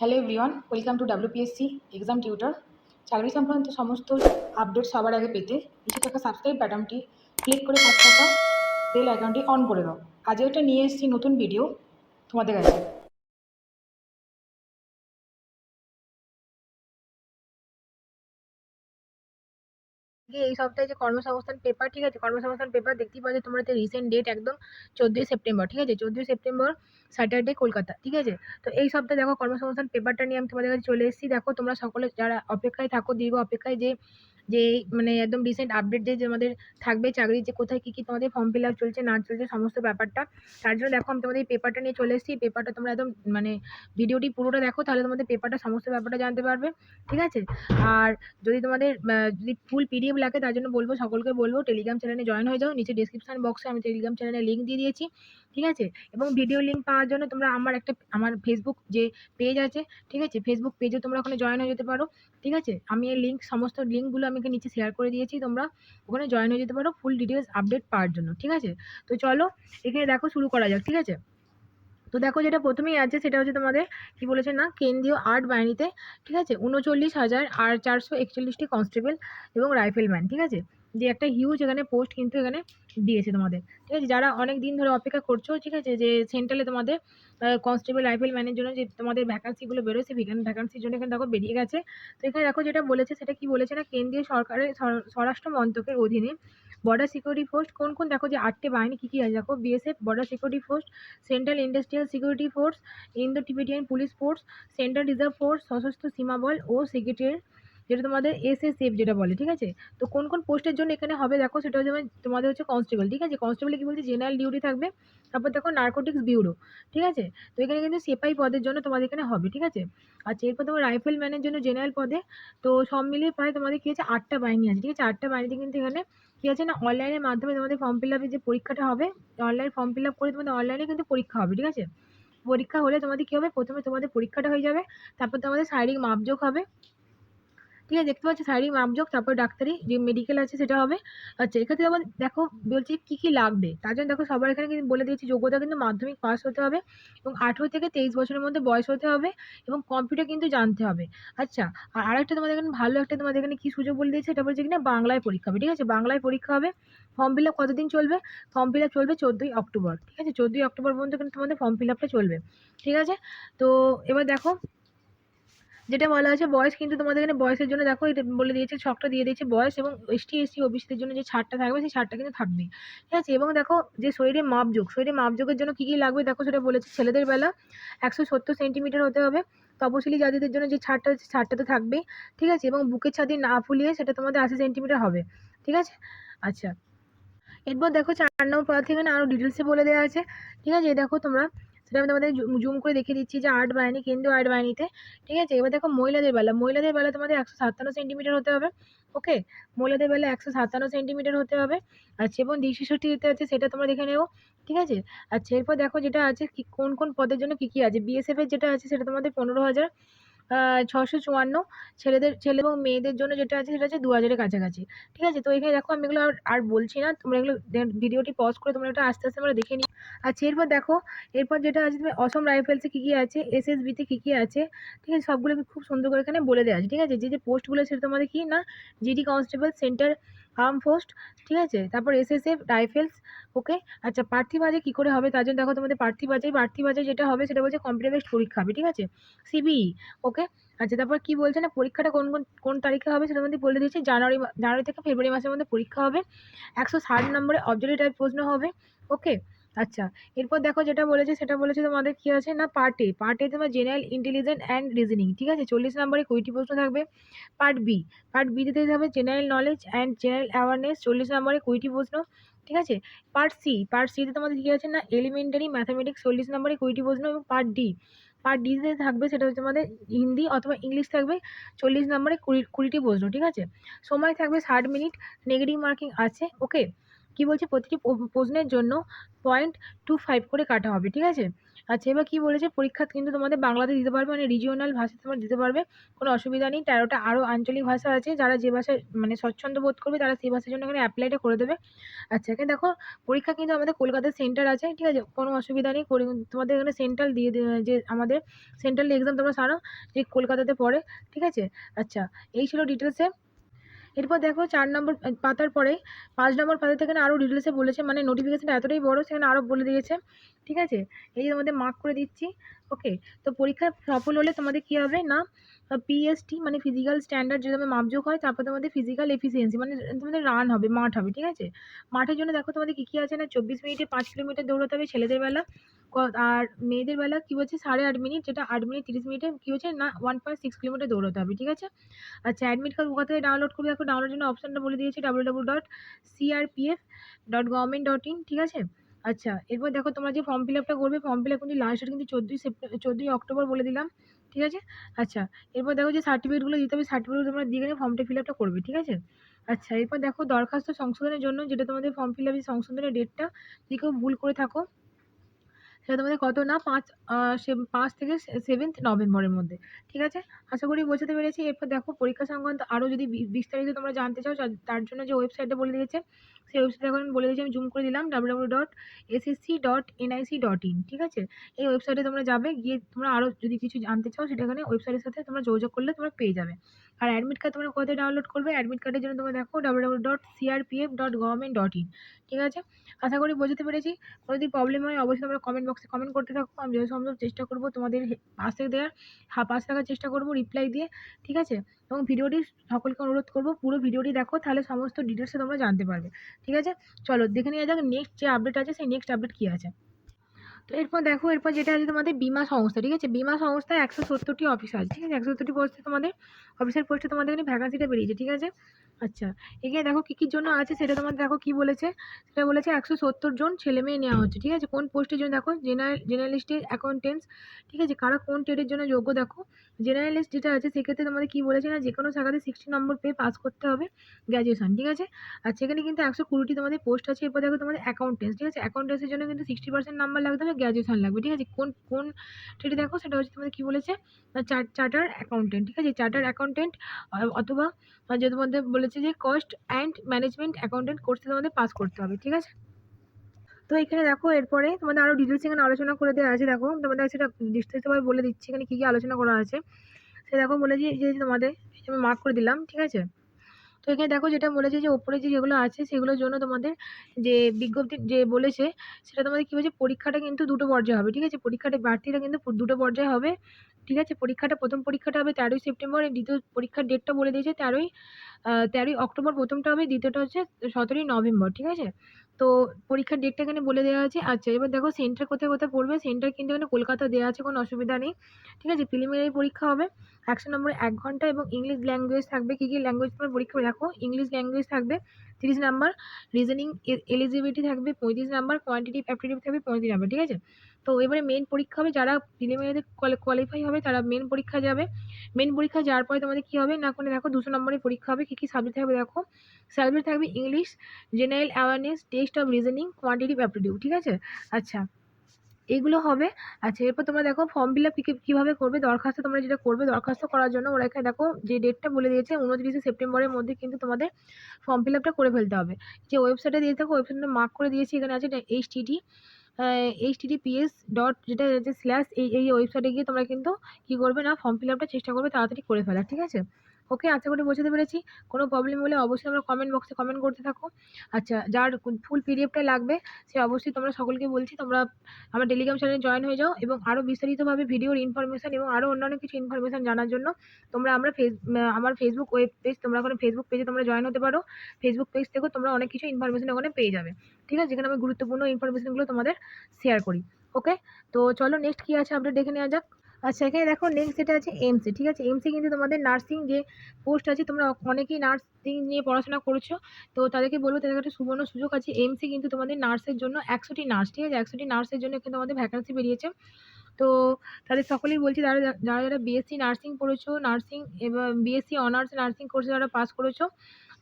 Hello everyone, welcome to WPSC exam tutor. চাকরি সংক্রান্ত সমস্ত আপডেট সবার আগে পেতে নিচে থাকা সাবস্ক্রাইব বাটনটি ক্লিক করে পাশে থাকা বেল আইকনটি অন করে দাও। আজকে একটা নিয়ে এসেছি নতুন ভিডিও তোমাদের কাছে। এই সপ্তাহে যে কর্মসংস্থান পেপার, ঠিক আছে, কর্মসংস্থান পেপার দেখতেই পাচ্ছ তোমরা, রিসেন্ট ডেট একদম 14ই সেপ্টেম্বর, ঠিক আছে, 14ই সেপ্টেম্বর স্যাটারডে কলকাতা, ঠিক আছে। তো এই সপ্তাহে দেখো কর্মসংস্থান পেপারটা নিয়ে আমি তোমাদের কাছে চলে এসেছি। দেখো তোমরা সকলে যারা অপেক্ষায় থাকো, দীর্ঘ অপেক্ষায়, যে যে মানে একদম রিসেন্ট আপডেট যে তোমাদের থাকবে চাকরি, যে কোথায় কি কি তোমাদের ফর্ম ফিল আপ চলছে না চলছে সমস্ত ব্যাপারটা, তার জন্য দেখো আমি তোমাদের এই পেপারটা নিয়ে চলে এসেছি। পেপারটা তোমরা একদম ভিডিওটি পুরোটা দেখো, তাহলে তোমাদের পেপারটা সমস্ত ব্যাপারটা জানতে পারবে, ঠিক আছে। আর যদি তোমাদের যদি ফুল পিডিএফ লাগে, তার জন্য বলবো, সকলকে বলবো টেলিগ্রাম চ্যানেলে জয়েন হয়ে যাও। নিচে ডিসক্রিপশন বক্সে আমি টেলিগ্রাম চ্যানেলের লিঙ্ক দিয়ে দিয়েছি, ঠিক আছে। এবং ভিডিও লিঙ্ক পাওয়ার জন্য তোমরা আমার ফেসবুক যে পেজ আছে, ঠিক আছে, ফেসবুক পেজে তোমরা ওখানে জয়েন হয়ে যেতে পারো, ঠিক আছে। আমি এই সমস্ত লিঙ্কগুলো আমি নিচে শেয়ার করে দিয়েছি, তোমরা ওখানে জয়েন হয়ে যেতে পারো ফুল ডিটেলস আপডেট পাওয়ার জন্য, ঠিক আছে। তো চলো এখানে দেখো শুরু করা যাক, ঠিক আছে। তো দেখো যেটা প্রথমেই আছে সেটা হচ্ছে তোমাদের কি বলেছে না, কেন্দ্রীয় আর্ট বাহিনীতে, ঠিক আছে, 39,441টি কনস্টেবল এবং রাইফেলম্যান, ঠিক আছে, যে একটা হিউজ এখানে পোস্ট কিন্তু এখানে দিয়েছে তোমাদের, ঠিক আছে। যারা অনেক দিন ধরে অপেক্ষা করছো, ঠিক আছে, যে সেন্ট্রালে তোমাদের কনস্টেবল রাইফেলম্যানের জন্য যে তোমাদের ভ্যাকান্সিগুলো বেরোয়, সেই ভ্যাকান্সির জন্য এখানে দেখো বেরিয়ে গেছে। তো এখানে দেখো যেটা বলেছে সেটা কি বলেছে না, কেন্দ্রীয় সরকারের স্বরাষ্ট্র মন্ত্রকের অধীনে বর্ডার সিকিউরিটি ফোর্স কোন কোন, দেখো যে 8টে বাহিনী কি কি আছে, দেখো BSF, border security force, central industrial security force, Indo Tibetan police force, central reserve force, সশস্ত্র সীমা বল ও সেক্রেটারিয়েট, যেটা তোমাদের এসএসএফ যেটা বলে, ঠিক আছে। তো কোন কোন পোস্টের জন্য এখানে হবে দেখো, সেটা হচ্ছে তোমাদের হচ্ছে কনস্টেবল, ঠিক আছে। কনস্টেবলে কি বলছে, জেনারেল ডিউটি থাকবে। তারপর দেখো নার্কোটিক্স ব্যুরো, ঠিক আছে। তো এখানে কিন্তু সিপাহি পদের জন্য তোমাদের এখানে হবে, ঠিক আছে। আচ্ছা, এরপর তোমার রাইফেলম্যানের জন্য জেনারেল পদে, তো সব মিলিয়ে প্রায় তোমাদের কি আছে, 8টা বাহিনী আছে, ঠিক আছে। 8টা বাহিনীতে কিন্তু এখানে কি আছে না, অনলাইনের মাধ্যমে তোমাদের ফর্ম ফিল আপের যে পরীক্ষাটা হবে, অনলাইন ফর্ম ফিল আপ করে তোমাদের অনলাইনে কিন্তু পরীক্ষা হবে, ঠিক আছে। পরীক্ষা হলে তোমাদের কি হবে, প্রথমে তোমাদের পরীক্ষাটা হয়ে যাবে, তারপর তোমাদের শারীরিক মাপজোক হবে, ঠিক আছে, দেখতে পাচ্ছি শারীরিক মাপজোক, তারপর ডাক্তারি যে মেডিকেল আছে সেটা হবে। আচ্ছা, এক্ষেত্রে আবার দেখো বলছি কি কি লাগবে, তার জন্য দেখো সবার এখানে কিন্তু বলে দিয়েছি, যোগ্যতা কিন্তু মাধ্যমিক পাস হতে হবে এবং 18 থেকে 23 বছরের মধ্যে বয়স হতে হবে এবং কম্পিউটার কিন্তু জানতে হবে। আচ্ছা, আর আরেকটা তোমাদের এখানে ভালো একটা তোমাদের এখানে কি সুযোগ বলে দিয়েছে, এটা বলছে কিনা বাংলায় পরীক্ষা হবে, ঠিক আছে, বাংলায় পরীক্ষা হবে। ফর্ম ফিল আপ কতদিন চলবে, ফর্ম ফিল আপ চলবে 14ই অক্টোবর, ঠিক আছে, 14ই অক্টোবর পর্যন্ত কিন্তু তোমাদের ফর্ম ফিল আপটা চলবে, ঠিক আছে। তো এবার দেখো যেটা বলা আছে বয়স, কিন্তু তোমাদের এখানে বয়সের জন্য দেখো এটা বলে দিয়েছে, ছকটা দিয়ে দিয়েছে বয়স, এবং এসটি ওবিসিদের জন্য যে ছাড়টা থাকবে সেই ছাড়টা কিন্তু থাকবে, ঠিক আছে। এবং দেখো যে শরীরে মাপযোগের জন্য কি কি লাগবে দেখো, সেটা বলেছে ছেলেদের বেলা 170 সেন্টিমিটার হতে হবে, তপশিলি জাতিদের জন্য যে ছাড়টা তো থাকবেই, ঠিক আছে। এবং বুকের ছাদি না ফুলিয়ে সেটা তোমাদের 80 সেন্টিমিটার হবে, ঠিক আছে। আচ্ছা, এরপর দেখো 4 নম্বর প্রার্থী এখানে আরো ডিটেলসে বলে দেওয়া আছে, ঠিক আছে। দেখো তোমরা সেটা আমি তোমাদের জুম করে দেখিয়ে দিচ্ছি, যে আর্ট বাহিনী, কেন্দ্রীয় আর্ট বাহিনীতে, ঠিক আছে। এবার দেখো মহিলাদের বেলা তোমাদের 157 সেন্টিমিটার হতে হবে, ওকে, মহিলাদের বেলা 157 সেন্টিমিটার হতে হবে। আচ্ছা, এবং দৃষ্টিশক্তি দিতে আছে সেটা তোমরা দেখে নেবো, ঠিক আছে। আচ্ছা, এরপর দেখো যেটা আছে কি কোন কোন পদের জন্য কি কি আছে, বিএসএফ এর যেটা আছে সেটা তোমাদের 15,654, ছেলে এবং মেয়েদের জন্য যেটা আছে সেটা হচ্ছে 2,000-এর কাছাকাছি, ঠিক আছে। তো এখানে দেখো আমি এগুলো আর বলছি না, তোমরা এগুলো ভিডিওটি পজ করে তোমরা এটা আস্তে আস্তে আমরা দেখে নিই। আচ্ছা, এরপর দেখো, এরপর যেটা আছে তুমি অসম রাইফেলসে কি কি আছে, এসএসবি তে কি কি আছে, ঠিক আছে, সবগুলো খুব সুন্দর করে এখানে বলে দেওয়া আছে, ঠিক আছে। যে যে পোস্টগুলো সেটা তোমাদের কি না, GD constable, centre arm post, ঠিক আছে, তারপর এসএসএফ রাইফেলস, ওকে। আচ্ছা, প্রার্থী বাজে কি করে হবে, তার জন্য দেখো তোমাদের প্রার্থী বাজে যেটা হবে সেটা বলছে কম্পিউটার বেসড পরীক্ষা হবে, ঠিক আছে, সিবিই, ওকে। আচ্ছা, তারপর কি বলছে না, পরীক্ষাটা কোন কোন কোন তারিখে হবে সেটার মধ্যে বলে দিয়েছে, জানুয়ারি থেকে ফেব্রুয়ারি মাসের মধ্যে পরীক্ষা হবে, 160 নম্বরে অবজেক্টিভ টাইপ প্রশ্ন হবে, ওকে। আচ্ছা, এরপর দেখো যেটা বলেছে সেটা বলেছে তোমাদের কি আছে না, পার্ট এ তোমার জেনারেল ইন্টেলিজেন্স অ্যান্ড রিজনিং, ঠিক আছে, 40 নম্বরে 20টি প্রশ্ন থাকবে। পার্ট বি দিতে হবে general knowledge and general awareness, 40 নম্বরে 20টি প্রশ্ন, ঠিক আছে। পার্ট সি তে তোমাদের কি আছে না, এলিমেন্টারি ম্যাথামেটিক্স, 40 নম্বরে 20টি প্রশ্ন। এবং পার্ট ডি তে থাকবে সেটা হচ্ছে তোমাদের হিন্দি অথবা ইংলিশ থাকবে, 40 নম্বরে 20টি প্রশ্ন, ঠিক আছে। সময় থাকবে 60 মিনিট, নেগেটিভ মার্কিং আছে, ওকে। কি বলছে প্রতিটি প্রশ্নের জন্য 0.25 করে কাটা হবে, ঠিক আছে। আচ্ছা, এবার কি বলেছে, পরীক্ষা কিন্তু তোমাদের বাংলাতে দিতে পারবে, মানে রিজিওনাল ভাষায় তোমরা দিতে পারবে, কোনো অসুবিধা নেই। 13টা আরও আঞ্চলিক ভাষা আছে, যারা যে ভাষায় মানে স্বচ্ছন্দ বোধ করবে তারা সেই ভাষার জন্য এখানে অ্যাপ্লাইটা করে দেবে। আচ্ছা, এখানে দেখো পরীক্ষা কিন্তু আমাদের কলকাতার সেন্টার আছে, ঠিক আছে, কোনো অসুবিধা নেই। তোমাদের এখানে সেন্ট্রাল দিয়ে যে আমাদের সেন্ট্রাল এক্সাম তোমরা সারো যে কলকাতাতে পড়ে, ঠিক আছে। আচ্ছা, এই ছিল ডিটেলসে। এরপর দেখো 4 নম্বর পাতার পরে 5 নম্বর পাতা থেকে আরও ডিটেলসে বলেছে, মানে নোটিফিকেশনটা এতটাই বড়, সেখানে আরও বলে দিয়েছে, ঠিক আছে। এই যে তোমাদের মার্ক করে দিচ্ছি, ওকে। তো পরীক্ষায় সফল হলে তোমাদের কি হবে না, পিএসটি মানে ফিজিক্যাল স্ট্যান্ডার্ড যদি তোমাদের মাপজোক হয়, তারপর তোমাদের ফিজিক্যাল এফিসিয়েন্সি মানে তোমাদের রান হবে, মাঠ হবে, ঠিক আছে। মাঠের জন্য দেখো তোমাদের কী কী আছে না, 24 মিনিটে 5 কিলোমিটার দৌড়াতে হবে ছেলেদের বেলা, আর মেয়েদের বেলা কি বলছে 8.5 মিনিট, যেটা 8 মিনিট 30 মিনিটে কি হচ্ছে না 1.6 কিলোমিটার দৌড়াতে হবে, ঠিক আছে। আচ্ছা, অ্যাডমিট কার্ড কোথা থেকে ডাউনলোড করবে, দেখো ডাউনলোডের জন্য অপশনটা বলে দিয়েছি www.crpf.government.in, ঠিক আছে। আচ্ছা, এরপর দেখো তোমরা যে ফর্ম ফিল আপটা করবে, ফর্ম ফিল আপ কিন্তু লাস্ট ডেট কিন্তু 14ই অক্টোবর বলে দিলাম, ঠিক আছে। আচ্ছা, এরপর দেখো যে সার্টিফিকেটগুলো দিতে হবে, সার্টিফিকেট তোমরা দিয়ে গেলে ফর্মটা ফিল আপটা করবে, ঠিক আছে। আচ্ছা, এরপর দেখো দরখাস্ত সংশোধনের জন্য, যেটা তোমাদের ফর্ম ফিল আপের সংশোধনের ডেটটা, যদি কেউ ভুল করে থাকো সেটা তোমাদের কত না 5 থেকে 7th নভেম্বরের মধ্যে, ঠিক আছে। আশা করি বোঝাতে পেরেছি। এরপর দেখো পরীক্ষা সংক্রান্ত আরও যদি বিস্তারিত তোমরা জানতে চাও, তার জন্য যে ওয়েবসাইটটা বলে দিয়েছে, সেই ওয়েবসাইটটা এখন বলে দিয়েছি, আমি জুম করে দিলাম www.ssc.nic.in, ঠিক আছে। এই ওয়েবসাইটে তোমরা যাবে, গিয়ে তোমরা আরও যদি কিছু জানতে চাও সেটা এখানে ওয়েবসাইটের সাথে তোমরা যোগাযোগ করলে তোমরা পেয়ে যাবে। আর অ্যাডমিট কার্ড তোমরা কোথায় ডাউনলোড করবে, অ্যাডমিট কার্ডের জন্য তোমরা দেখো www.crpf.government.in, ঠিক আছে। আশা করি বোঝাতে পেরেছি। কোনো যদি প্রবলেম হয় অবশ্যই তোমরা কমেন্ট বক্সে কমেন্ট করতে থাকো, আমি যত সম্ভব চেষ্টা করবো তোমাদের পাশে দেওয়ার, পাশে থাকার চেষ্টা করবো রিপ্লাই দিয়ে, ঠিক আছে। এবং ভিডিওটি সকলকে অনুরোধ করবো পুরো ভিডিওটি দেখো, তাহলে সমস্ত ডিটেলসে তোমরা জানতে পারবে, ঠিক আছে। চলো দেখে নিয়ে যাক নেক্সট যে আপডেট আছে, সেই নেক্সট আপডেট কী আছে। তো এরপর দেখো, এরপর যেটা আছে তোমাদের বীমা সংস্থা, ঠিক আছে। বীমা সংস্থায় 170টি অফিস আছে, ঠিক আছে। 170টি পোস্টে তোমাদের অফিসের পোস্টে তোমাদের এখানে ভ্যাকান্সিটা বেরিয়েছে, ঠিক আছে। আচ্ছা, এখানে দেখো কী কী জন্য আছে সেটা তোমাদের দেখো কি বলেছে, সেটা বলেছে 170 জন ছেলে মেয়ে নেওয়া হচ্ছে, ঠিক আছে। কোন পোস্টের জন্য দেখো, জেনারেলিস্টের অ্যাকাউন্টেন্টস, ঠিক আছে। কারা কোন ট্রেডের জন্য যোগ্য দেখো, জেনারেলিস্ট যেটা আছে সেক্ষেত্রে তোমাদের কি বলেছে না, যে কোনো শাখাতে 60 নম্বর পেয়ে পাস করতে হবে গ্র্যাজুয়েশন, ঠিক আছে। আর সেখানে কিন্তু 120টি তোমাদের পোস্ট আছে। এরপর দেখো তোমাদের অ্যাকাউন্টেন্টস, ঠিক আছে। অ্যাকাউন্টেন্টসের জন্য কিন্তু 60% নাম্বার লাগতে হবে, গ্র্যাজুয়েশন লাগবে, ঠিক আছে। কোন কোন ট্রেডে দেখো, সেটা হচ্ছে তোমাদের কি বলেছে, চার্টার অ্যাকাউন্টেন্ট, ঠিক আছে। চার্টার অ্যাকাউন্টেন্ট অথবা যে তোমাদের বলেছে যে কস্ট অ্যান্ড ম্যানেজমেন্ট অ্যাকাউন্টেন্ট কোর্সে তোমাদের পাস করতে হবে, ঠিক আছে। তো এখানে দেখো এরপরে তোমাদের আরও ডিটেলস এখানে আলোচনা করে দেওয়া আছে, দেখো তোমাদের সেটা বিস্তারিতভাবে বলে দিচ্ছি এখানে কী কী আলোচনা করা আছে। সে দেখো বলেছি যে তোমাদের আমি মার্ক করে দিলাম, ঠিক আছে। তো এখানে দেখো যেটা বলেছে যে ওপরে যেগুলো আছে সেগুলোর জন্য তোমাদের যে বিজ্ঞপ্তি যে বলেছে, সেটা তোমাদের কি বলছে, পরীক্ষাটা কিন্তু দুটো পর্যায়ে হবে, ঠিক আছে। পরীক্ষাটা প্রার্থীরা কিন্তু দুটো পর্যায়ে হবে, ঠিক আছে। প্রথম পরীক্ষাটা হবে 13ই সেপ্টেম্বর, দ্বিতীয় পরীক্ষার ডেটটা বলে দিয়েছে 13ই অক্টোবর প্রথমটা হবে, দ্বিতীয়টা হচ্ছে 17ই নভেম্বর, ঠিক আছে। তো পরীক্ষার ডেটটা এখানে বলে দেওয়া আছে। আচ্ছা, এবার দেখো সেন্টার কোথায় কোথায় পড়বে, সেন্টার কিন্তু এখানে কলকাতা দেওয়া আছে, কোনো অসুবিধা নেই, ঠিক আছে। প্রিলিমিনারি পরীক্ষা হবে 100 নম্বরে 1 ঘন্টা, এবং ইংলিশ ল্যাঙ্গুয়েজ থাকবে, কী কী ল্যাঙ্গুয়েজ তোমার পরীক্ষা দেখো, ইংলিশ ল্যাঙ্গুয়েজ থাকবে 30 নাম্বার, রিজনিং এলিজিবিলিটি থাকবে 35 নাম্বার, কোয়ান্টিটিভ অ্যাপটিটিউড থাকবে 35 নাম্বার, ঠিক আছে। তো এবারে মেন পরীক্ষা হবে, যারা প্রিলিমিনারিতে কোয়ালিফাই হবে তারা মেন পরীক্ষা যাবে। মেন পরীক্ষা যাওয়ার পরে তোমাদের কী হবে না, করে দেখো 200 নম্বরের পরীক্ষা হবে, কী কী সাবজেক্ট থাকবে দেখো, সাবজেক্ট থাকবে English, general awareness, test of reasoning, quantitative aptitude, ঠিক আছে। আচ্ছা, এইগুলো হবে। আচ্ছা, এরপর তোমরা দেখো ফর্ম ফিল আপ কীভাবে করবে, দরখাস্ত তোমরা যেটা করবে, দরখাস্ত করার জন্য ওরা এখানে দেখো যে ডেটটা বলে দিয়েছে 29শে সেপ্টেম্বরের মধ্যে কিন্তু তোমাদের ফর্ম ফিল আপটা করে ফেলতে হবে। যে ওয়েবসাইটে দিয়ে থাকো, ওয়েবসাইটটা মার্ক করে দিয়েছি, এখানে আছে https ডট যেটা হচ্ছে স্ল্যাশ এই ওয়েবসাইটে গিয়ে তোমরা কিন্তু কী করবে না, ফর্ম ফিল আপটা চেষ্টা করবে তাড়াতাড়ি করে ফেলার, ঠিক আছে। ওকে, আশা করি বোঝাতে পেরেছি। কোনো প্রবলেম হলে অবশ্যই আমরা কমেন্ট বক্সে কমেন্ট করতে থাকো। আচ্ছা, যার ফুল পিডিএফটা লাগবে সে অবশ্যই তোমরা সকলকে বলছি তোমরা আমার টেলিগ্রাম চ্যানেলে জয়েন হয়ে যাও, এবং আরও বিস্তারিতভাবে ভিডিওর ইনফরমেশান এবং আরও অন্যান্য কিছু ইনফরমেশান জানার জন্য তোমরা আমার ফেসবুক ওয়েব পেজ, তোমরা ওখানে ফেসবুক পেজে তোমরা জয়েন হতে পারো। ফেসবুক পেজ থেকেও তোমরা অনেক কিছু ইনফরমেশান ওখানে পেয়ে যাবে, ঠিক আছে, যেখানে আমি গুরুত্বপূর্ণ ইনফরমেশানগুলো তোমাদের শেয়ার করি। ওকে, তো চলো নেক্সট কী আছে আপডেট দেখে নেওয়া যাক। আচ্ছা, এখানে দেখো নেক্সট যেটা আছে এমসি, ঠিক আছে। এমসি কিন্তু তোমাদের নার্সিং যে পোস্ট আছে, তোমরা অনেকেই নার্সিং নিয়ে পড়াশোনা করছো, তো তাদেরকে বলবো তাদের একটা সুবর্ণ সুযোগ আছে। এমসি কিন্তু তোমাদের নার্সের জন্য 100টি নার্স, ঠিক আছে। 100টি নার্সের জন্য কিন্তু আমাদের ভ্যাকান্সি বেরিয়েছে। তো তাদের সকলেই বলছি, যারা বিএসসি নার্সিং পড়েছো, নার্সিং এবং বিএসসি অনার্স নার্সিং কোর্সে যারা পাস করেছো,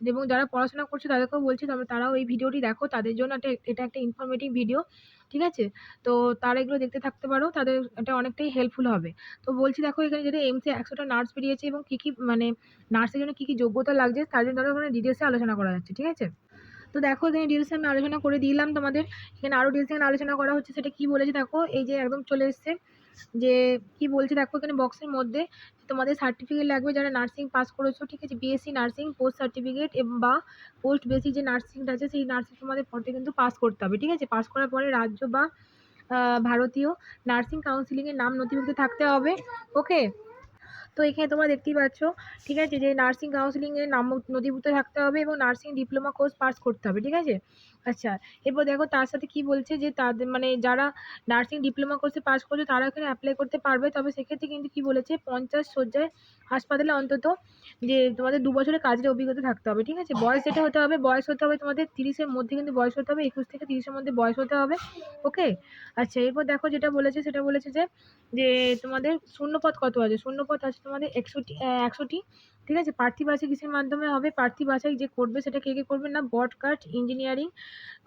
এবং যারা পড়াশোনা করছে তাদেরকেও বলছি তারাও এই ভিডিওটি দেখো, তাদের জন্য এটা একটা ইনফরমেটিভ ভিডিও, ঠিক আছে? তো তারা এগুলো দেখতে থাকতে পারো, তাদের এটা অনেকটাই হেল্পফুল হবে। তো বলছি দেখো এখানে যদি এইমসে 100টা নার্স বেরিয়েছে এবং কি কি মানে নার্সের জন্য কি কি যোগ্যতা লাগছে তার জন্য ধরো ওখানে ডিটেলসে আলোচনা করা যাচ্ছে, ঠিক আছে? তো দেখো এখানে ডিটেলসে আমি আলোচনা করে দিলাম তোমাদের। এখানে আরো ডিটেলসে আলোচনা করা হচ্ছে, সেটা কি বলেছে দেখো, এই যে একদম চলে এসছে যে কি বলছে দেখো এখানে বক্সের মধ্যে তোমাদের সার্টিফিকেট লাগবে যারা নার্সিং পাস করেছো, ঠিক আছে? বিএসসি নার্সিং পোস্ট সার্টিফিকেট বা পোস্ট বেসিক যে নার্সিংটা আছে সেই নার্সিং তোমাদের পড়তে কিন্তু পাস করতে হবে, ঠিক আছে? পাস করার পরে রাজ্য বা ভারতীয় নার্সিং কাউন্সিলিংয়ের নাম নথিভুক্ত থাকতে হবে। ওকে, তো এখানে তোমরা দেখতেই পাচ্ছ, ঠিক আছে, যে নার্সিং কাউন্সিলিংয়ের নাম নথিভুক্ত থাকতে হবে এবং নার্সিং ডিপ্লোমা কোর্স পাস করতে হবে, ঠিক আছে? আচ্ছা, এরপর দেখো তার সাথে কি বলছে যে তাদের মানে যারা নার্সিং ডিপ্লোমা কোর্সে পাস করছে তারা এখানে অ্যাপ্লাই করতে পারবে, তবে সেক্ষেত্রে কিন্তু কি বলেছে 50 শয্যায় হাসপাতালে অন্তত যে তোমাদের 2 বছরের কাজের অভিজ্ঞতা থাকতে হবে, ঠিক আছে? বয়স যেটা হতে হবে, বয়স হতে হবে তোমাদের 30-এর মধ্যে কিন্তু বয়স হতে হবে, 21 থেকে 30-এর মধ্যে বয়স হতে হবে। ওকে, আচ্ছা, এরপর দেখো যেটা বলেছে সেটা বলেছে যে তোমাদের শূন্যপদ কত আছে, শূন্যপদ আছে তোমাদের 100টি, ঠিক আছে? প্রার্থী বাছাই কিসের মাধ্যমে হবে? প্রার্থী বাছাই যে করবে সেটা কে কে করবে না, বডকাস্ট ইঞ্জিনিয়ারিং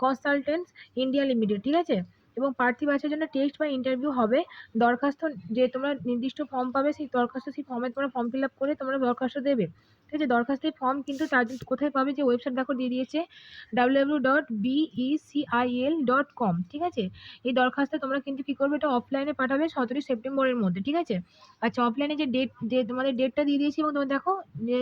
কনসালটেন্টস ইন্ডিয়া লিমিটেড, ঠিক আছে? এবং প্রার্থী বাছাইয়ের জন্য টেস্ট বা ইন্টারভিউ হবে। দরখাস্ত যে তোমরা নির্দিষ্ট ফর্ম পাবে, সেই দরখাস্ত সেই ফর্মে তোমরা ফর্ম ফিল আপ করে তোমরা দরখাস্ত দেবে, ঠিক আছে? দরখাস্তের ফর্ম কিন্তু তার কোথায় পাবে, যে ওয়েবসাইট দেখো দিয়ে দিয়েছে www.becil.com, ঠিক আছে? এই দরখাস্তে তোমরা কিন্তু কি করবে, এটা অফলাইনে পাঠাবে 17 সেপ্টেম্বরের মধ্যে, ঠিক আছে? আচ্ছা, অফলাইনে যে তোমাদের ডেটটা দিয়ে দিয়েছি এবং তোমরা দেখো যে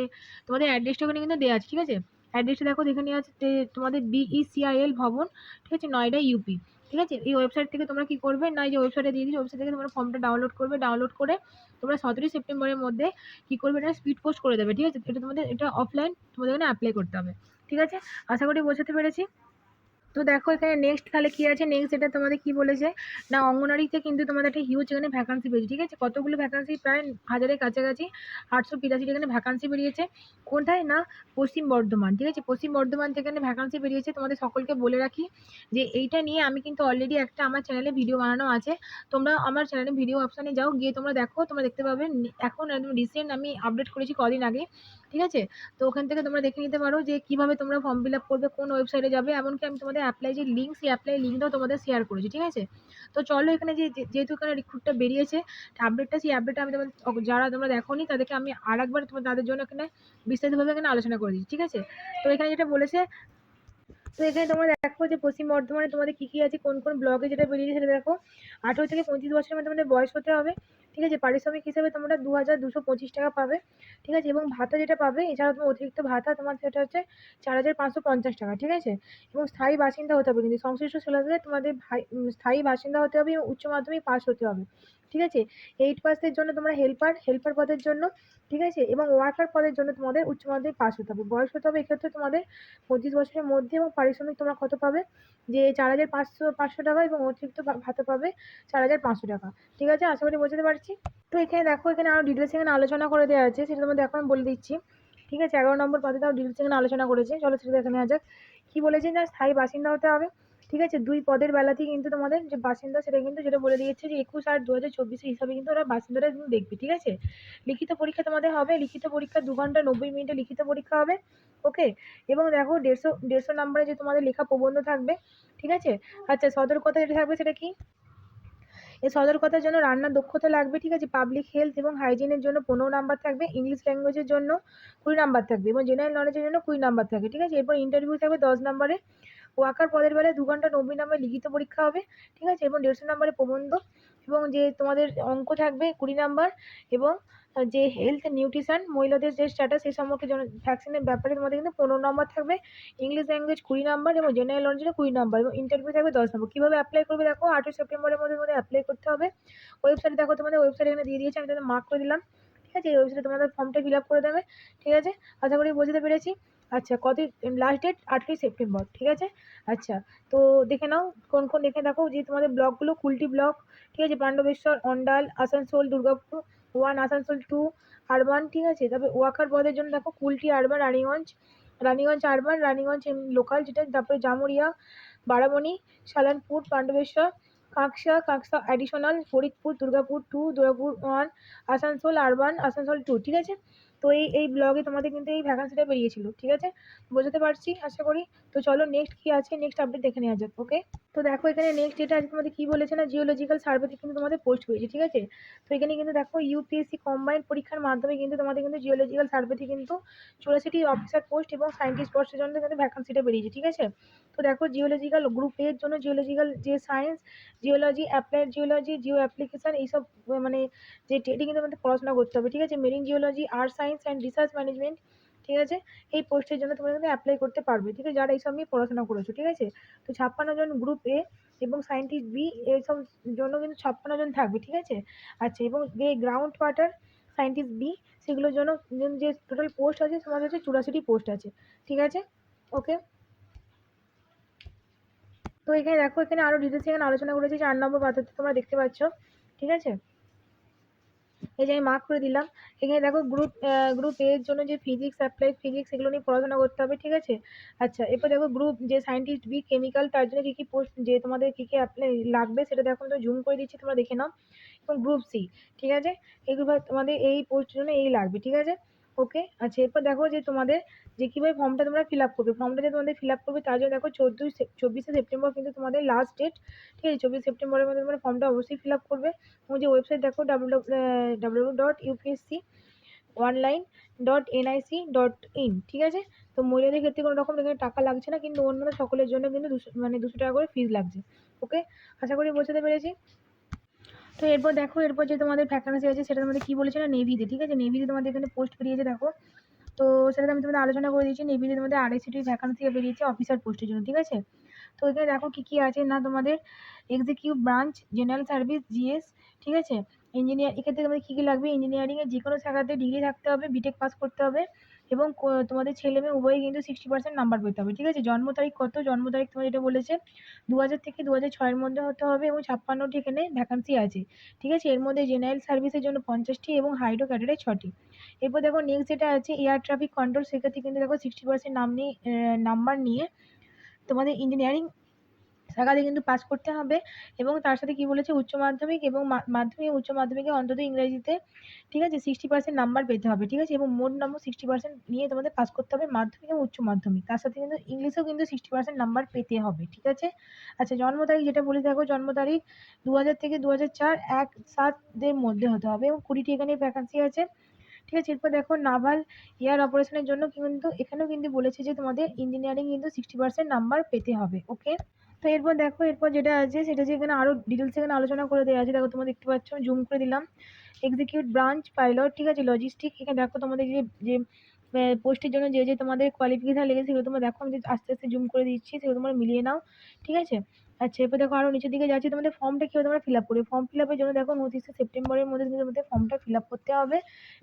তোমাদের অ্যাড্রেসটা ওখানে কিন্তু দেওয়া আছে, ঠিক আছে? অ্যাড্রেসটা দেখো দেখে নেওয়া আছে যে তোমাদের BECIL ভবন, ঠিক আছে, নয়ডা ইউপি, ঠিক আছে? এই ওয়েবসাইট থেকে তোমরা কি করবে না, এই যে ওয়েবসাইটে দিয়ে দিয়েছি, ওয়েবসাইট থেকে তোমরা ফর্মটা ডাউনলোড করবে, ডাউনলোড করে তোমরা 17 সেপ্টেম্বরের মধ্যে কি করবে না, স্পিড পোস্ট করে দেবে, ঠিক আছে? এটা তোমাদের এটা অফলাইন তোমাদের এখানে অ্যাপ্লাই করতে হবে, ঠিক আছে? আশা করি বোঝাতে পেরেছি। তো দেখো এখানে নেক্সট তাহলে কি আছে, নেক্সট এটা তোমাদের কি বলেছে না, অঙ্গনারীতে কিন্তু তোমাদের একটা হিউজ এখানে ভ্যাকান্সি পেয়েছে, ঠিক আছে? কতগুলো ভ্যাকান্সি, প্রায় 1000-এর কাছাকাছি, 882 এখানে ভ্যাকান্সি বেরিয়েছে। কোথায় না, পশ্চিম বর্ধমান, ঠিক আছে? পশ্চিম বর্ধমান থেকে এখানে ভ্যাকান্সি বেরিয়েছে। তোমাদের সকলকে বলে রাখি যে এইটা নিয়ে আমি কিন্তু অলরেডি একটা আমার চ্যানেলে ভিডিও বানানো আছে, তোমরা আমার চ্যানেলে ভিডিও অপশানে যাও, গিয়ে তোমরা দেখো, তোমরা দেখতে পাবে এখন একদম রিসেন্ট আমি আপডেট করেছি কদিন আগে, ঠিক আছে? তো ওখান থেকে তোমরা দেখে নিতে পারো যে কিভাবে তোমরা ফর্ম ফিল আপ করবে, কোন ওয়েবসাইটে যাবে, এমনকি আমি তোমাদের অ্যাপ্লাই যে লিঙ্ক, সেই অ্যাপ্লাই লিঙ্কটাও তোমাদের শেয়ার করেছি, ঠিক আছে? তো চলো এখানে যেহেতু এখানে রিক্রুটটা বেরিয়েছে আপডেটটা, সেই আপডেটটা আমি তোমাদের যারা তোমরা দেখোনি তাদেরকে আমি আরেকবার তাদের জন্য এখানে বিস্তারিতভাবে এখানে আলোচনা করে দিচ্ছি, ঠিক আছে? তো এখানে যেটা বলেছে, তো এখানে তোমরা দেখো যে পশ্চিম বর্ধমানে তোমাদের কি কি আছে, কোন কোন ব্লকে যেটা বেরিয়েছে সেটা দেখো। 18 থেকে 35 বছরের মধ্যে তোমাদের বয়স হতে হবে, ঠিক আছে? পারিশ্রমিক হিসেবে তোমরা 2225 টাকা পাবে, ঠিক আছে? এবং ভাতা যেটা পাবে, এছাড়াও তোমার অতিরিক্ত ভাতা তোমার সেটা হচ্ছে 4550 টাকা, ঠিক আছে? এবং স্থায়ী বাসিন্দা হতে হবে, কিন্তু সংশ্লিষ্ট সিলেবাসে তোমাদের স্থায়ী বাসিন্দা হতে হবে এবং উচ্চ মাধ্যমিক পাস হতে হবে, ঠিক আছে? 8 পাসের জন্য তোমরা হেল্পার পদের জন্য, ঠিক আছে? এবং ওয়ার্কার পদের জন্য তোমাদের উচ্চ মাধ্যমিক পাস হতে হবে। বয়স হতে হবে এক্ষেত্রে তোমাদের 25 বছরের মধ্যে, এবং পারিশ্রমিক তোমরা কত পাবে, যে 4500 টাকা, এবং অতিরিক্ত ভাতা পাবে 4500 টাকা, ঠিক আছে? আশা করি বোঝাতে পারছি। তো এখানে দেখো এখানে আরো ডিটেলস এখানে আলোচনা করে দেওয়া আছে, সেটা তোমাদের এখন আমি বলে দিচ্ছি, ঠিক আছে? 11 নম্বর পাতে তাও ডিটেলস এখানে আলোচনা করেছে, চলো সেটা দেখে নেওয়া যাক। কি বলেছে না, স্থায়ী বাসিন্দা হতে হবে, ঠিক আছে? 2 পদের বেলাতেই কিন্তু তোমাদের যে বাসিন্দা সেটা কিন্তু যেটা বলে দিয়েছে যে 21/8/2024 হিসাবে কিন্তু ওরা বাসিন্দারা কিন্তু দেখবে, ঠিক আছে? লিখিত পরীক্ষা তোমাদের হবে, লিখিত পরীক্ষা 2 ঘন্টা 90 মিনিটে লিখিত পরীক্ষা হবে। ওকে, এবং দেখো 150 নাম্বারে যে তোমাদের লেখা প্রবন্ধ থাকবে, ঠিক আছে? আচ্ছা, সতর্কতা যেটা থাকবে সেটা কি, এই সতর্কতার জন্য রান্নার দক্ষতা লাগবে, ঠিক আছে? পাবলিক হেলথ এবং হাইজিনের জন্য 15 নাম্বার থাকবে, ইংলিশ ল্যাঙ্গুয়েজের জন্য 20 নাম্বার থাকবে, এবং জেনারেল নলেজের জন্য 20 নাম্বার থাকবে, ঠিক আছে? এরপর ইন্টারভিউ থাকবে 10 নাম্বারে। ওয়াকার পদের বেলায় 2 ঘন্টা 90 নাম্বার লিখিত পরীক্ষা হবে, ঠিক আছে? এবং 150 নাম্বারের প্রবন্ধ, এবং যে তোমাদের অঙ্ক থাকবে 20 নাম্বার, এবং যে হেলথ নিউট্রিশন মহিলাদের যে স্ট্যাটাস সেই সম্পর্কে ভ্যাকসিনের ব্যাপারে তোমাদের কিন্তু 15 নাম্বার থাকবে, ইংলিশ ল্যাঙ্গুয়েজ 20 নাম্বার, এবং জেনারেল নলেজের 20 নাম্বার, এবং ইন্টারভিউ থাকবে 10 নাম্বার। কিভাবে অ্যাপ্লাই করবে দেখো, 8 সেপ্টেম্বরের মধ্যে তোমাদের অ্যাপ্লাই করতে হবে। ওয়েবসাইটে দেখো, তোমাদের ওয়েবসাইট এখানে দিয়ে দিয়েছে, আমি তোমাদের মার্ক করে দিলাম, ঠিক আছে? এই ওয়েবসাইটে তোমাদের ফর্মটা ফিল আপ করে দেবে, ঠিক আছে? আশা করি বোঝাতে পেরেছি। আচ্ছা, লাস্ট ডেট 8ই সেপ্টেম্বর, ঠিক আছে? আচ্ছা, তো দেখে নাও কোন কোন, দেখে দেখো যে তোমাদের ব্লকগুলো, কুলটি ব্লক, ঠিক আছে? পাণ্ডবেশ্বর, অন্ডাল, আসানসোল, দুর্গাপুর 1, আসানসোল 2 আরবান, ঠিক আছে? তারপরে ওয়াকার পদের জন্য দেখো Kulti urban, Raniganj urban, Raniganj local যেটা, তারপরে জামুরিয়া, বারামণি, সালানপুর, পাণ্ডবেশ্বর, কাকসা অ্যাডিশনাল, ফরিদপুর, দুর্গাপুর 2, দুর্গাপুর 1, আসানসোল আরবান, আসানসোল 2, ঠিক আছে? তো এই ব্লগে তোমাদের কিন্তু এই ভ্যাকান্সিটা বেরিয়েছিল, ঠিক আছে? বোঝাতে পারছি আশা করি। তো চলো নেক্সট কি আছে, নেক্সট আপডেট দেখে নেওয়া যাক। ওকে, তো দেখো এখানে নেক্সট যেটা আছে তোমাদের কি বলেছে না, জিওলজিক্যাল সার্ভেতে কিন্তু তোমাদের পোস্ট হয়েছে, ঠিক আছে? তো এখানে কিন্তু দেখো ইউপিএসসি কম্বাইন্ড পরীক্ষার মাধ্যমে কিন্তু তোমাদের কিন্তু জিওলজিক্যাল সার্ভেতে কিন্তু 84 অফিসার পোস্ট এবং সায়েন্টিস্ট পোস্টের জন্য কিন্তু ভ্যাকান্সিটা বেরিয়েছে, ঠিক আছে? তো দেখো জিওলজিক্যাল গ্রুপ এর জন্য জিওলজিক্যাল যে science, geology, applied geology, Jio application, এইসব মানে যে ট্রেডে কিন্তু আমাদের পড়াশোনা করতে হবে, ঠিক আছে? Marine geology, earth science and research management, ঠিক আছে? এই পোস্টের জন্য তোমরা কিন্তু অ্যাপ্লাই করতে পারবে, ঠিক আছে? যারা এইসব নিয়ে পড়াশোনা করেছো, ঠিক আছে? তো 56 জন গ্রুপ এ এবং সায়েন্টিস্ট বি এইসব জন্য কিন্তু 56 জন থাকবে, ঠিক আছে? আচ্ছা, এবং যে গ্রাউন্ড ওয়াটার সায়েন্টিস্ট বি সেগুলোর জন্য যে টোটাল পোস্ট আছে তোমাদের হচ্ছে 84 পোস্ট আছে, ঠিক আছে? ওকে, তো এখানে দেখো এখানে আরো ডিটেলস এখানে আলোচনা করেছি 4 নম্বর পাতাতে তোমরা দেখতে পাচ্ছ, ঠিক আছে? এই যে আমি মার্ক করে দিলাম। এখানে দেখো গ্রুপ এ এর জন্য যে ফিজিক্স, অ্যাপ্লাইড ফিজিক্স এগুলো নিয়ে পড়াশোনা করতে হবে, ঠিক আছে? আচ্ছা, এরপর দেখো গ্রুপ যে সায়েন্টিস্ট বি কেমিক্যাল, তার জন্য কি কি পোস্ট যে তোমাদের কি কি অ্যাপ্লাই লাগবে সেটা দেখো, তো জুম করে দিচ্ছি তোমরা দেখে নাও। এবং গ্রুপ সি, ঠিক আছে? এইগুলো তোমাদের এই পোস্টের জন্য এই লাগবে, ঠিক আছে? ওকে, আচ্ছা, এরপর দেখো যে তোমাদের যে কিভাবে ফর্মটা তোমরা ফিল আপ করবে, ফর্মটা যে তোমাদের ফিল আপ করবে তার জন্য দেখো 24শে সেপ্টেম্বর কিন্তু তোমাদের লাস্ট ডেট, ঠিক আছে? 24 সেপ্টেম্বরের মধ্যে তোমরা ফর্মটা অবশ্যই ফিল আপ করবে। এবং যে ওয়েবসাইট দেখো www.upsconline.nic.in, ঠিক আছে? তো মহিলাদের ক্ষেত্রে কোনো রকম এখানে টাকা লাগছে না, কিন্তু অন্যান্য সকলের জন্য কিন্তু 200 টাকা করে ফিস লাগছে। ওকে, আশা করি বোঝাতে পেরেছি। তো এরপর দেখো এরপর যে তোমাদের ভ্যাকান্সি আছে সেটা তোমাদের কি বলেছে না, নেভিতে, ঠিক আছে? নেভিতে তোমাদের এখানে পোস্ট বেরিয়েছে দেখো। তো সেটা আমি তোমাদের আলোচনা করে দিয়েছি। নেভিতে তোমাদের 250টি ভ্যাকান্সি বেরিয়েছে অফিসার পোস্টের জন্য, ঠিক আছে? তো এখানে দেখো কি কি আছে না, তোমাদের executive branch, general service, GS, ঠিক আছে? ইঞ্জিনিয়ার, এক্ষেত্রে তোমাদের কি কি লাগবে, ইঞ্জিনিয়ারিং এর যে কোনো শাখাতে ডিগ্রি থাকতে হবে, বিটেক পাস করতে হবে এবং তোমাদের ছেলে মেয়ে উভয়ই কিন্তু 60% নাম্বার পেতে হবে, ঠিক আছে? জন্ম তারিখ কত, জন্ম তারিখ তোমাদের এটা বলেছে 2000 থেকে 2006 এর মধ্যে হতে হবে এবং 56টি এখানে ভ্যাকান্সি আছে, ঠিক আছে? এর মধ্যে জেনারেল সার্ভিসের জন্য 50টি এবং হাইড্রো ক্যাডারে 6টি। এরপর দেখো নেক্সট যেটা আছে এয়ার ট্রাফিক কন্ট্রোল, সেক্ষেত্রে কিন্তু দেখো 60% নাম্বার নিয়ে তোমাদের ইঞ্জিনিয়ারিং শাখাতে কিন্তু পাস করতে হবে এবং তার সাথে কি বলেছে উচ্চ মাধ্যমিক এবং মাধ্যমিক উচ্চ মাধ্যমিকে অন্তত ইংরেজিতে, ঠিক আছে, 60% নাম্বার পেতে হবে, ঠিক আছে? এবং মোট নম্বর 60% নিয়ে তোমাদের পাস করতে হবে মাধ্যমিক এবং উচ্চ মাধ্যমিক, তার সাথে কিন্তু ইংলিশেও কিন্তু 60% নাম্বার পেতে হবে, ঠিক আছে? আচ্ছা, জন্ম তারিখ যেটা বলে দেখো, জন্ম তারিখ 2000 থেকে 2004 1/7 দের মধ্যে হতে হবে এবং 20টি এখানে ভ্যাকান্সি আছে, ঠিক আছে? এরপর দেখো নাভাল এয়ার অপারেশনের জন্য কিন্তু এখানেও কিন্তু বলেছে যে তোমাদের ইঞ্জিনিয়ারিং কিন্তু 60% নাম্বার পেতে হবে। ওকে, তো এরপর দেখো এরপর যেটা আছে সেটা যে এখানে আরো ডিটেলস এখানে আলোচনা করে দেওয়া আছে, দেখো তোমরা দেখতে পাচ্ছ, জুম করে দিলাম। এক্সিকিউট ব্রাঞ্চ পাইলট, ঠিক আছে? লজিস্টিক, এখানে দেখো তোমাদের যে যে পোস্টের জন্য যে তোমাদের কোয়ালিফিকেশন লেগেছে সেগুলো তোমরা দেখো, আমি যে আস্তে আস্তে জুম করে দিচ্ছি সেগুলো তোমরা মিলিয়ে নাও, ঠিক আছে? আচ্ছা, এরপর দেখো আরো নিচের দিকে যাচ্ছি, তোমাদের ফর্মটা কিভাবে তোমরা ফিল আপ করবে, ফর্ম ফিল আপের জন্য দেখো 29 সেপ্টেম্বরের মধ্যে কিন্তু তোমাদের ফর্মটা ফিল আপ করতে হবে,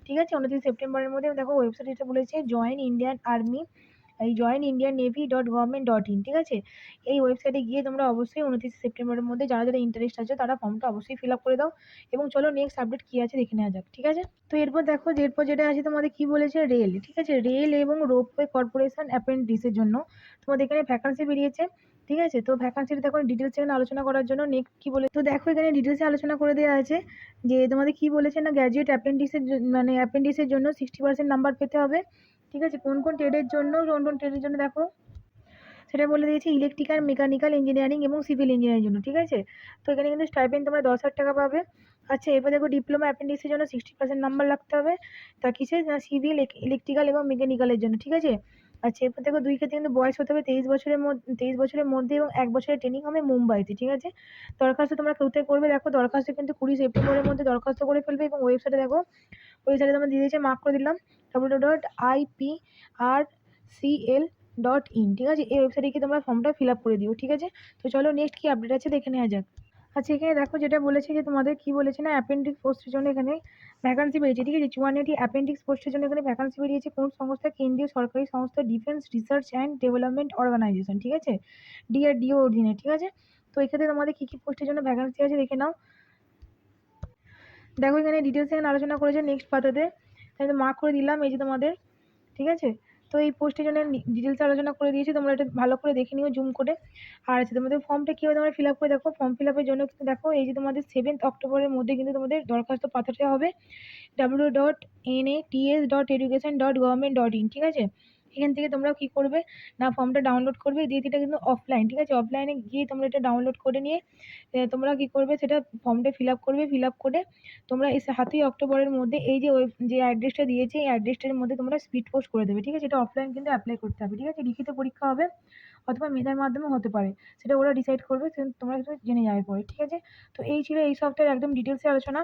ঠিক আছে? 29 সেপ্টেম্বরের মধ্যে দেখো ওয়েবসাইট যেটা বলেছে জয়েন ইন্ডিয়ান আর্মি, এই জয়েন ইন্ডিয়ান নেভি .gov.in, ঠিক আছে? এই ওয়েবসাইটে গিয়ে তোমরা অবশ্যই 29 সেপ্টেম্বরের মধ্যে যারা যারা ইন্টারেস্ট আছে তারা ফর্মটা অবশ্যই ফিল আপ করে দাও। এবং চলো নেক্সট আপডেট কি আছে দেখে নেওয়া যাক, ঠিক আছে? তো এরপর দেখো যে এরপর যেটা আছে তোমাদের কি বলেছে, রেল, ঠিক আছে? রেল এবং রোপওয়ে কর্পোরেশন অ্যাপ্রেন্টিসের জন্য তোমাদের এখানে ভ্যাকান্সি বেরিয়েছে, ঠিক আছে? তো ভ্যাকান্সিটা দেখো ডিটেলস এখানে আলোচনা করার জন্য নেক্সট কি বলে, তো দেখো এখানে ডিটেলসে আলোচনা করে দেওয়া আছে যে তোমাদের কি বলেছে না, গ্র্যাজুয়েট অ্যাপ্রেন্টিসের মানে অ্যাপ্রেন্টিসের জন্য 60% নাম্বার পেতে হবে, ঠিক আছে? কোন কোন ট্রেডের জন্য, কোন কোন ট্রেডের জন্য দেখো সেটা বলে দিয়েছি, ইলেকট্রিক্যাল, মেকানিক্যাল ইঞ্জিনিয়ারিং এবং সিভিল ইঞ্জিনিয়ারিং জন্য, ঠিক আছে? তো এখানে কিন্তু স্টাইপেন্ড তোমরা 10,000 টাকা পাবে। আচ্ছা, এরপর দেখো ডিপ্লোমা অ্যাপ্রেন্টিসের জন্য 60% নাম্বার লাগতে হবে, তা কিসের না, সিভিল, ইলেকট্রিক্যাল এবং মেকানিক্যালের জন্য, ঠিক আছে? আচ্ছা, এরপর দেখো দুই ক্ষেত্রে কিন্তু বয়স হতে হবে 23 বছরের মধ্যে এবং 1 বছরের ট্রেনিং হবে মুম্বাইতে, ঠিক আছে? দরখাস্ত তোমরা কোথায় করবে, দেখো দরখাস্ত কিন্তু 20 সেপ্টেম্বরের মধ্যে দরখাস্ত করে ফেলবে এবং ওয়েবসাইটে দেখো, ওয়েবসাইটে তোমরা দিয়ে দিয়েছে, মার্ক করে দিলাম www.iprcl.in, ঠিক আছে? এই ওয়েবসাইটে গিয়ে তোমরা ফর্মটা ফিল আপ করে দিও, ঠিক আছে? তো চলো নেক্সট কি আপডেট আছে দেখে নেওয়া যাক। আচ্ছা, এখানে দেখো যেটা বলেছে যে তোমাদের কি বলেছে না, অ্যাপেন্ডিক্স পোস্টের জন্য এখানে ভ্যাকান্সি বেরিয়েছে, ঠিক আছে? 54টি অ্যাপেন্ডিক্স পোস্টের জন্য এখানে ভ্যাকান্সি বেরিয়েছে। কোন সংস্থা, কেন্দ্রীয় সরকারি সংস্থা, defence research and development organisation, ঠিক আছে? ডিআরডিও অধীনে, ঠিক আছে? তো এক্ষেত্রে তোমাদের কি কি পোস্টের জন্য ভ্যাকান্সি আছে দেখে নাও। দেখো এখানে ডিটেলস এখানে আলোচনা করেছে নেক্সট পাতাতে, তাই মার্ক করে দিলাম এই যে তোমাদের, ঠিক আছে? তো এই পোস্টের জন্য ডিটেলস আলোচনা করে দিয়েছি, তোমরা এটা ভালো করে দেখে নিও জুম করে। আর আছে তোমাদের ফর্মটা কীভাবে তোমরা ফিল আপ করে দেখো, ফর্ম ফিল আপের জন্য কিন্তু দেখো এই যে তোমাদের 7th অক্টোবরের মধ্যে কিন্তু তোমাদের দরখাস্ত পাঠাতে হবে www.nats.education.government.in, ঠিক আছে? এখান থেকে তোমরা কি করবে না ফর্মটা ডাউনলোড করবে, দিয়ে এটা কিন্তু অফলাইন, ঠিক আছে? অফলাইনে গিয়ে তোমরা এটা ডাউনলোড করে নিয়ে তোমরা কি করবে সেটা ফর্মটা ফিল আপ করবে, ফিল আপ করে তোমরা এই 7ই অক্টোবরের মধ্যে এই যে যে অ্যাড্রেসটা দিয়েছে এই অ্যাড্রেসটার মধ্যে তোমরা স্পিড পোস্ট করে দেবে, ঠিক আছে? এটা অফলাইন কিন্তু অ্যাপ্লাই করতে হবে, ঠিক আছে? লিখিত পরীক্ষা হবে অথবা মেধার মাধ্যমে হতে পারে, সেটা ওরা ডিসাইড করবে, তোমরা কিন্তু জেনে যাবে পরে, ঠিক আছে? তো এই ছিল এই সপ্তাহের একদম ডিটেলসে আলোচনা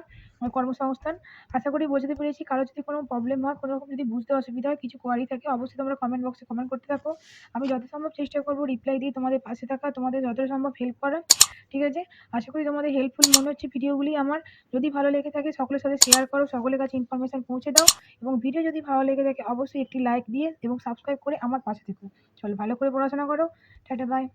কর্মসংস্থান। আশা করি বোঝাতে পেরেছি। কারো যদি কোনো প্রবলেম হয়, কোনো রকম যদি বুঝতে অসুবিধা হয়, কিছু কোয়ারি থাকে, অবশ্যই তোমরা কমেন্ট বক্সে কমেন্ট করতে থাকো। আমি যত সম্ভব চেষ্টা করবো রিপ্লাই দিয়ে তোমাদের পাশে থাকা, তোমাদের যতটা সম্ভব হেল্প করা, ঠিক আছে? আশা করি তোমাদের হেল্পফুল মনে হচ্ছে ভিডিওগুলি আমার। যদি ভালো লেগে থাকে সকলের সাথে শেয়ার করো, সকলের কাছে ইনফরমেশন পৌঁছে দাও, এবং ভিডিও যদি ভালো লেগে থাকে অবশ্যই একটি লাইক দিয়ে এবং সাবস্ক্রাইব করে আমার পাশে থেকো। চলো ভালো করে পড়াশোনা করো। Tata bye.